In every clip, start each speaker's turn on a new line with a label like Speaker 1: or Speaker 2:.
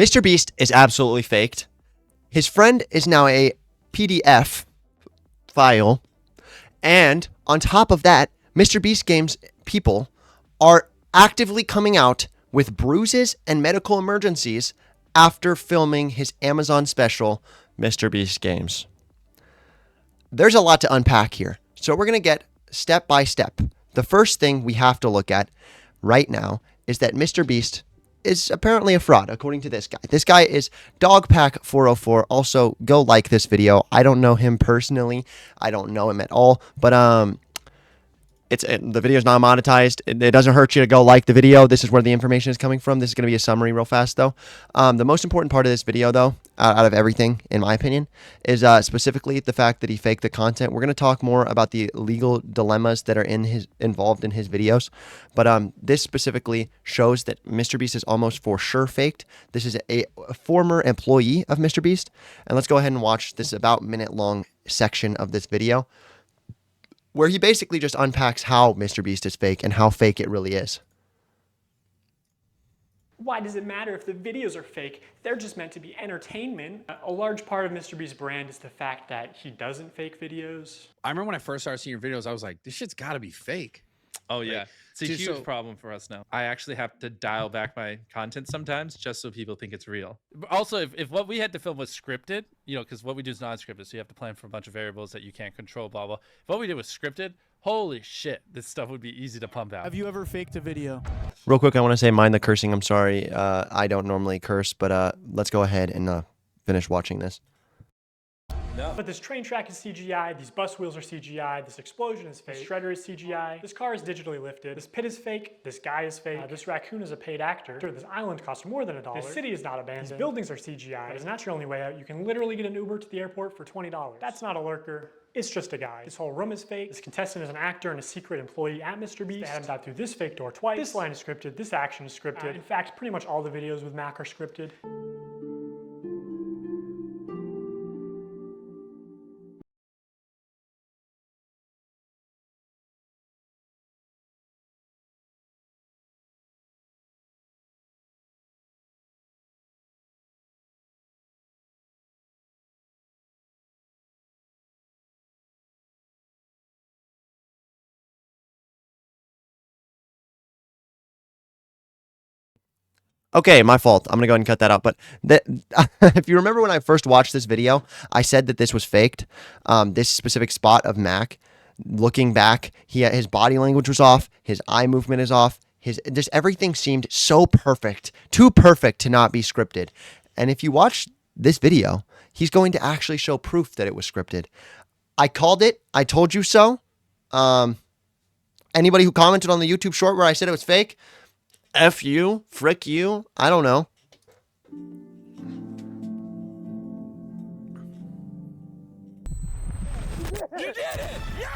Speaker 1: Mr. Beast is absolutely faked. His friend is now a PDF file. And on top of that, Mr. Beast Games people are actively coming out with bruises and medical emergencies after filming his Amazon special, Mr. Beast Games. There's a lot to unpack here, so we're going to get step by step. The first thing we have to look at right now is that Mr. Beast is apparently a fraud, according to this guy. This guy is Dogpack404. Also, go like this video. I don't know him personally. I don't know him at all, but the video is not monetized. It doesn't hurt you to go like the video. This is where the information is coming from. This is going to be a summary real fast, though. The most important part of this video, though, out of everything, in my opinion, is specifically the fact that he faked the content. We're going to talk more about the legal dilemmas that are involved in his videos. But this specifically shows that Mr. Beast is almost for sure faked. This is a former employee of Mr. Beast. And let's go ahead and watch this about minute-long section of this video, where he basically just unpacks how Mr. Beast is fake and how fake it really is.
Speaker 2: Why does it matter if the videos are fake? They're just meant to be entertainment. A large part of Mr. Beast's brand is the fact that he doesn't fake videos.
Speaker 3: I remember when I first started seeing your videos, I was like, this shit's gotta be fake.
Speaker 4: Oh yeah, it's a
Speaker 3: Dude,
Speaker 4: huge problem for us now. I actually have to dial back my content sometimes just so people think it's real. But also, if what we had to film was scripted, you know, because what we do is non-scripted, so you have to plan for a bunch of variables that you can't control, blah, blah. If what we did was scripted, holy shit, this stuff would be easy to pump out.
Speaker 5: Have you ever faked a video?
Speaker 1: Real quick, I want to say mind the cursing. I'm sorry. I don't normally curse, but let's go ahead and finish watching this.
Speaker 2: No. But this train track is CGI, these bus wheels are CGI, this explosion is fake, this shredder is CGI, this car is digitally lifted, this pit is fake, this guy is fake, this raccoon is a paid actor, this island costs more than $1, this city is not abandoned, these buildings are CGI, but it's not your only way out. You can literally get an Uber to the airport for $20. That's not a lurker. It's just a guy. This whole room is fake. This contestant is an actor and a secret employee at Mr. Beast. They had him dive through this fake door twice. This line is scripted. This action is scripted. In fact, pretty much all the videos with Mac are scripted.
Speaker 1: Okay, my fault. I'm going to go ahead and cut that out. But if you remember when I first watched this video, I said that this was faked. This specific spot of Mac, looking back, his body language was off. His eye movement is off. Just everything seemed so perfect, too perfect to not be scripted. And if you watch this video, he's going to actually show proof that it was scripted. I called it. I told you so. Anybody who commented on the YouTube short where I said it was fake, F you, frick you, I don't know.
Speaker 4: You did it! Yeah!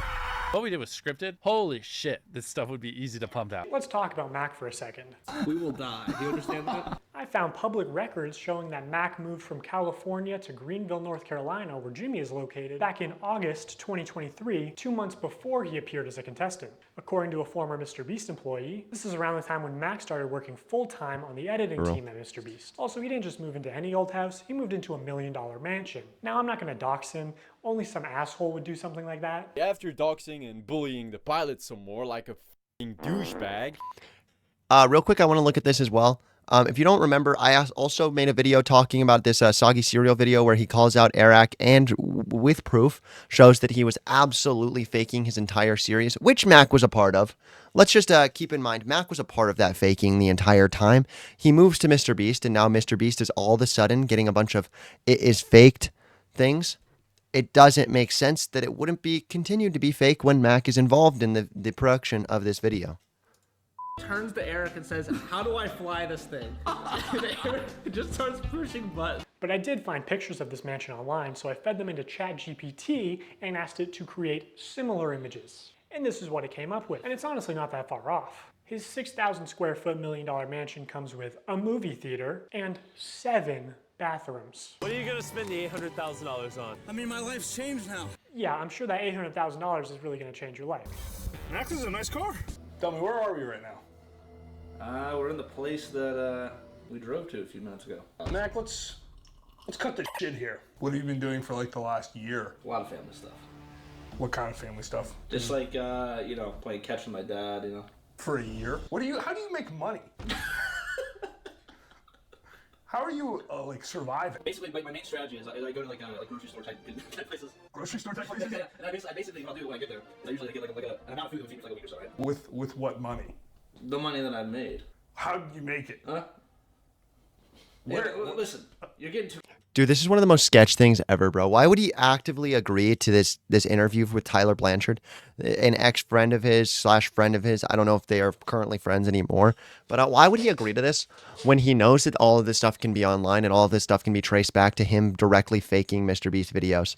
Speaker 4: What we did was scripted. Holy shit, this stuff would be easy to pump out.
Speaker 2: Let's talk about Mac for a second.
Speaker 6: We will die. Do you understand that?
Speaker 2: I found public records showing that Mac moved from California to Greenville, North Carolina, where Jimmy is located, back in August 2023, 2 months before he appeared as a contestant. According to a former Mr. Beast employee, this is around the time when Mac started working full-time on the editing team at Mr. Beast. Also, he didn't just move into any old house, he moved into $1 million mansion. Now, I'm not gonna dox him, only some asshole would do something like that.
Speaker 6: After doxing and bullying the pilot some more like a f***ing douchebag.
Speaker 1: Real quick, I want to look at this as well. If you don't remember, I also made a video talking about this Soggy Cereal video where he calls out Eric and with proof shows that he was absolutely faking his entire series, which Mac was a part of. Let's just keep in mind, Mac was a part of that faking the entire time. He moves to Mr. Beast, and now Mr. Beast is all of a sudden getting a bunch of it is faked things. It doesn't make sense that it wouldn't be continued to be fake when Mac is involved in the production of this video.
Speaker 7: Turns to Eric and says, how do I fly this thing? And Eric just starts pushing buttons.
Speaker 2: But I did find pictures of this mansion online, so I fed them into ChatGPT and asked it to create similar images. And this is what it came up with. And it's honestly not that far off. His 6,000 square foot $1 million mansion comes with a movie theater and 7 bathrooms.
Speaker 8: What are you gonna spend the $800,000 on?
Speaker 5: I mean, my life's changed now.
Speaker 2: Yeah, I'm sure that $800,000 is really gonna change your life.
Speaker 5: Max is a nice car.
Speaker 8: Tell me, where are we right now?
Speaker 9: We're in the place that
Speaker 7: We drove to a few minutes ago.
Speaker 9: Mac, let's cut the shit here. What have you been doing for like the last year?
Speaker 7: A lot of family stuff.
Speaker 9: What kind of family stuff?
Speaker 7: Just like, playing catch with my dad,
Speaker 9: For a year? How do you make money? How are you surviving?
Speaker 7: Basically, my main strategy is I go to like grocery store type places.
Speaker 9: Grocery store type places?
Speaker 7: Yeah, and I basically what I'll do when I get there, I usually get like an amount of food that will feed me for like a week or so, right?
Speaker 9: With what money?
Speaker 7: The money that I've made.
Speaker 9: How did you make it?
Speaker 7: Listen, you're getting too.
Speaker 1: Dude, this is one of the most sketch things ever, bro. Why would he actively agree to this interview with Tyler Blanchard, an ex-friend of his / friend of his? I don't know if they are currently friends anymore, but why would he agree to this when he knows that all of this stuff can be online and all of this stuff can be traced back to him directly faking Mr. Beast videos?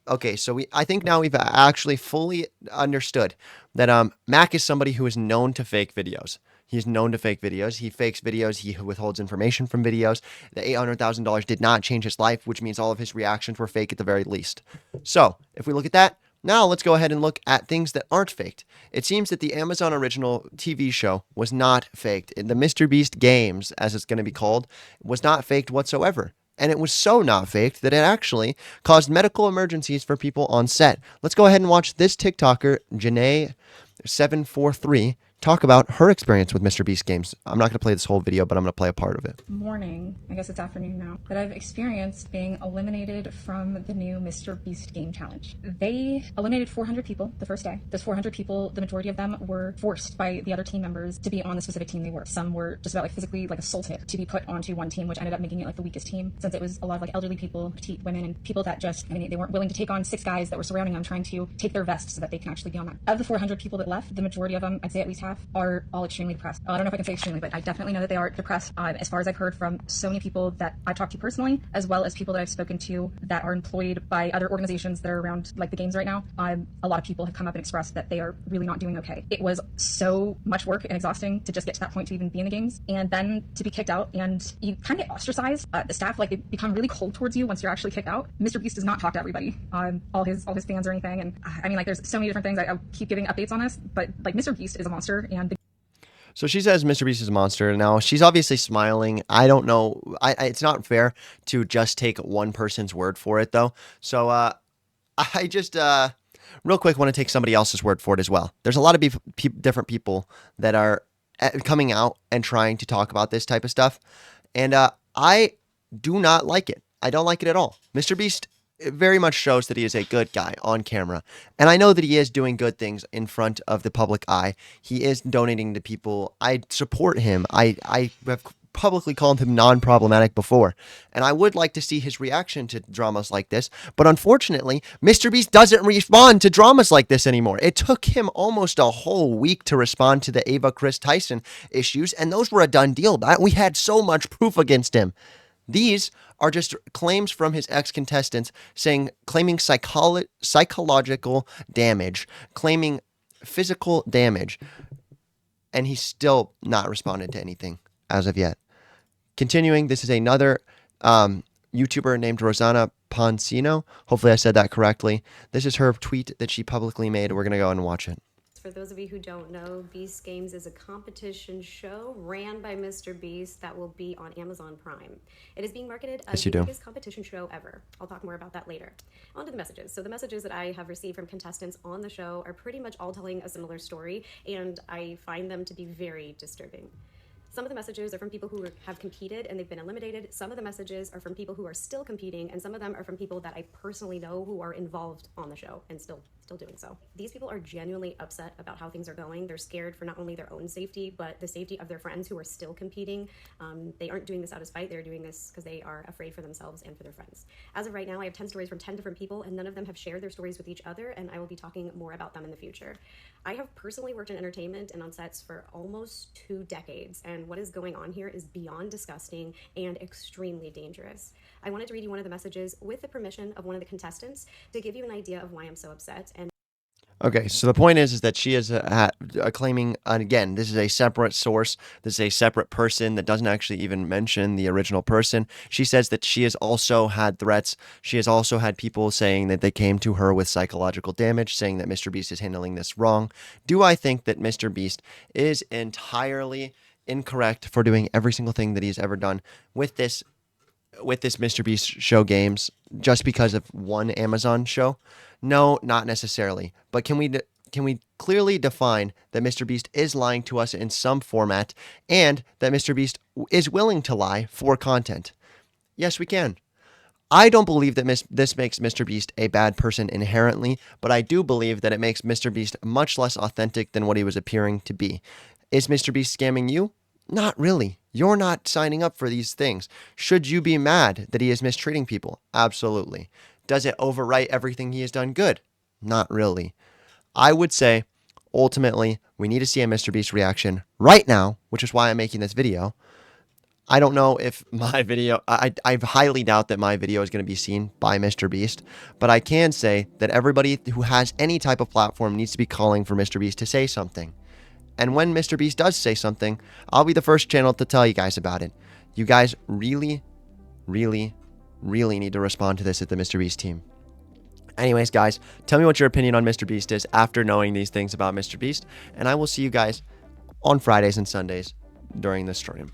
Speaker 1: Okay, so I think now we've actually fully understood that Mac is somebody who is known to fake videos. He's known to fake videos. He fakes videos. He withholds information from videos. The $800,000 did not change his life, which means all of his reactions were fake at the very least. So if we look at that, now let's go ahead and look at things that aren't faked. It seems that the Amazon original TV show was not faked. The Mr. Beast Games, as it's going to be called, was not faked whatsoever. And it was so not faked that it actually caused medical emergencies for people on set. Let's go ahead and watch this TikToker, Janae743, talk about her experience with Mr. Beast Games. I'm not going to play this whole video, but I'm going to play a part of it.
Speaker 10: Morning, I guess it's afternoon now, that I've experienced being eliminated from the new Mr. Beast Game Challenge. They eliminated 400 people the first day. Those 400 people, the majority of them were forced by the other team members to be on the specific team they were. Some were just about physically assaulted to be put onto one team, which ended up making it the weakest team, since it was a lot of elderly people, petite women, and people that just, they weren't willing to take on 6 guys that were surrounding them trying to take their vests so that they can actually be on that. Of the 400 people that left, the majority of them, I'd say at least half, are all extremely depressed. I don't know if I can say extremely, but I definitely know that they are depressed. As far as I've heard from so many people that I've talked to personally, as well as people that I've spoken to that are employed by other organizations that are around the games right now, a lot of people have come up and expressed that they are really not doing okay. It was so much work and exhausting to just get to that point to even be in the games, and then to be kicked out, and you kind of get ostracized. The staff, they become really cold towards you once you're actually kicked out. Mr. Beast does not talk to everybody, all his fans or anything, and there's so many different things. I'll keep giving updates on this, but Mr. Beast is a monster, and
Speaker 1: So she says Mr. Beast is a monster. Now, she's obviously smiling. I don't know. It's not fair to just take one person's word for it, though. So I just, real quick, want to take somebody else's word for it as well. There's a lot of different people that are coming out and trying to talk about this type of stuff. And I do not like it. I don't like it at all. Mr. Beast very much shows that he is a good guy on camera. And I know that he is doing good things in front of the public eye. He is donating to people. I support him. I have publicly called him non-problematic before. And I would like to see his reaction to dramas like this. But unfortunately, Mr. Beast doesn't respond to dramas like this anymore. It took him almost a whole week to respond to the Ava Chris Tyson issues. And those were a done deal. We had so much proof against him. These are just claims from his ex-contestants claiming psychological damage, claiming physical damage, and he's still not responded to anything as of yet. Continuing, this is another YouTuber named Rosanna Poncino. Hopefully I said that correctly. This is her tweet that she publicly made. We're going to go and watch it.
Speaker 11: For those of you who don't know, Beast Games is a competition show ran by Mr. Beast that will be on Amazon Prime. It is being marketed as the biggest competition show ever. I'll talk more about that later. On to the messages. So the messages that I have received from contestants on the show are pretty much all telling a similar story, and I find them to be very disturbing. Some of the messages are from people who have competed and they've been eliminated. Some of the messages are from people who are still competing, and some of them are from people that I personally know who are involved on the show and still doing so. These people are genuinely upset about how things are going. They're scared for not only their own safety, but the safety of their friends who are still competing. They aren't doing this out of spite. They're doing this because they are afraid for themselves and for their friends. As of right now, I have 10 stories from 10 different people, and none of them have shared their stories with each other, and I will be talking more about them in the future. I have personally worked in entertainment and on sets for almost 2 decades, and what is going on here is beyond disgusting and extremely dangerous. I wanted to read you one of the messages with the permission of one of the contestants to give you an idea of why I'm so upset.
Speaker 1: Okay, so the point is that she is claiming, and again, this is a separate source, this is a separate person that doesn't actually even mention the original person. She says that she has also had threats. She has also had people saying that they came to her with psychological damage, saying that Mr. Beast is handling this wrong. Do I think that Mr. Beast is entirely incorrect for doing every single thing that he's ever done with this Mr. Beast show games just because of one Amazon show? No, not necessarily. But can we clearly define that Mr. Beast is lying to us in some format and that Mr. Beast is willing to lie for content? Yes, we can. I don't believe that this makes Mr. Beast a bad person inherently, but I do believe that it makes Mr. Beast much less authentic than what he was appearing to be. Is Mr. Beast scamming you? Not really. You're not signing up for these things. Should you be mad that he is mistreating people? Absolutely. Does it overwrite everything he has done good? Not really. I would say, ultimately, we need to see a Mr. Beast reaction right now, which is why I'm making this video. I don't know if my video, I highly doubt that my video is going to be seen by Mr. Beast, but I can say that everybody who has any type of platform needs to be calling for Mr. Beast to say something. And when Mr. Beast does say something, I'll be the first channel to tell you guys about it. You guys really, really, really need to respond to this at the Mr. Beast team. Anyways, guys, tell me what your opinion on Mr. Beast is after knowing these things about Mr. Beast, and I will see you guys on Fridays and Sundays during this stream.